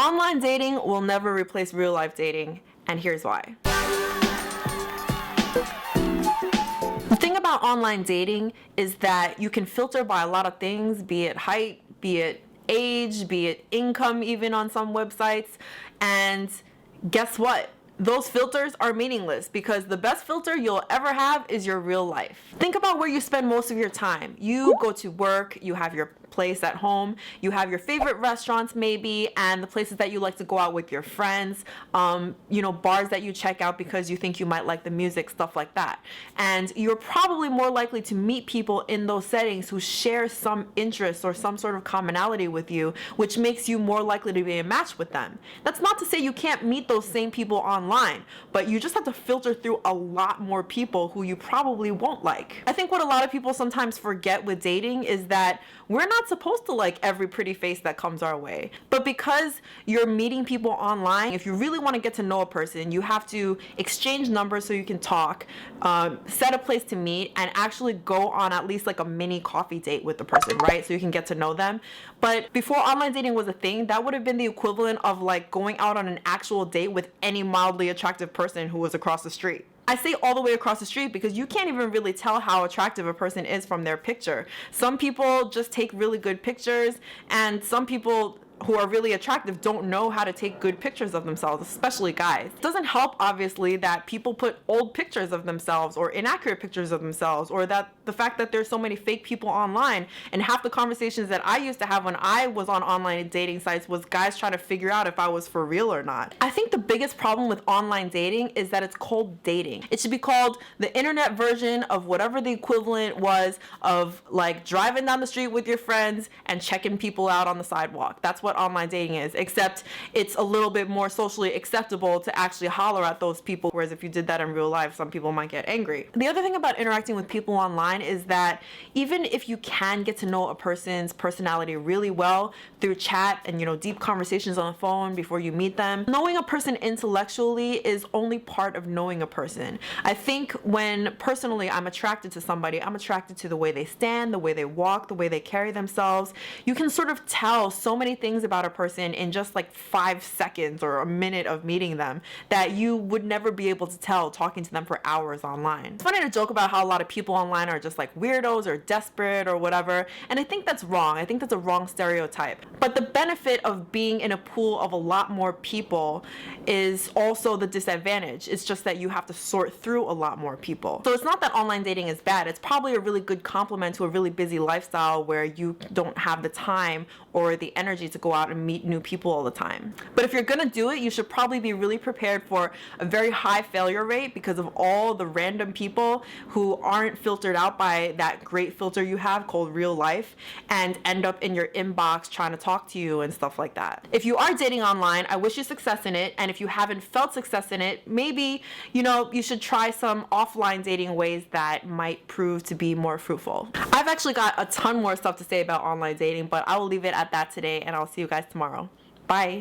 Online dating will never replace real life dating, and here's why. The thing about online dating is that you can filter by a lot of things, be it height, be it age, be it income, even on some websites. And guess what? Those filters are meaningless because the best filter you'll ever have is your real life. Think about where you spend most of your time. You go to work, you have your place at home, you have your favorite restaurants maybe, and the places that you like to go out with your friends, bars that you check out because you think you might like the music, stuff like that. And you're probably more likely to meet people in those settings who share some interest or some sort of commonality with you, which makes you more likely to be a match with them. That's not to say you can't meet those same people online, but you just have to filter through a lot more people who you probably won't like. I think what a lot of people sometimes forget with dating is that we're not supposed to like every pretty face that comes our way. But because you're meeting people online, if you really want to get to know a person, you have to exchange numbers so you can talk, set a place to meet, and actually go on at least like a mini coffee date with the person, right? So you can get to know them. But before online dating was a thing, that would have been the equivalent of like going out on an actual date with any mildly attractive person who was across the street. I say all the way across the street because you can't even really tell how attractive a person is from their picture. Some people just take really good pictures, and some people who are really attractive don't know how to take good pictures of themselves, especially guys. It doesn't help, obviously, that people put old pictures of themselves or inaccurate pictures of themselves, or that the fact that there's so many fake people online. And half the conversations that I used to have when I was on online dating sites was guys trying to figure out if I was for real or not. I think the biggest problem with online dating is that it's called dating. It should be called the internet version of whatever the equivalent was of like driving down the street with your friends and checking people out on the sidewalk. That's what online dating is, except it's a little bit more socially acceptable to actually holler at those people, whereas if you did that in real life, some people might get angry. The other thing about interacting with people online is that even if you can get to know a person's personality really well through chat and deep conversations on the phone before you meet them, knowing a person intellectually is only part of knowing a person. I think when personally I'm attracted to somebody, I'm attracted to the way they stand, the way they walk, the way they carry themselves. You can sort of tell so many things about a person in just like 5 seconds or a minute of meeting them that you would never be able to tell talking to them for hours online. It's funny to joke about how a lot of people online are just like weirdos or desperate or whatever, and I think that's wrong. I think that's a wrong stereotype. But the benefit of being in a pool of a lot more people is also the disadvantage. It's just that you have to sort through a lot more people. So it's not that online dating is bad. It's probably a really good complement to a really busy lifestyle where you don't have the time or the energy to go out and meet new people all the time. But if you're gonna do it, you should probably be really prepared for a very high failure rate because of all the random people who aren't filtered out by that great filter you have called real life and end up in your inbox trying to talk to you and stuff like that. If you are dating online, I wish you success in it, and if you haven't felt success in it, maybe you should try some offline dating ways that might prove to be more fruitful. I've actually got a ton more stuff to say about online dating, but I will leave it at that today, and I'll see you guys tomorrow. Bye.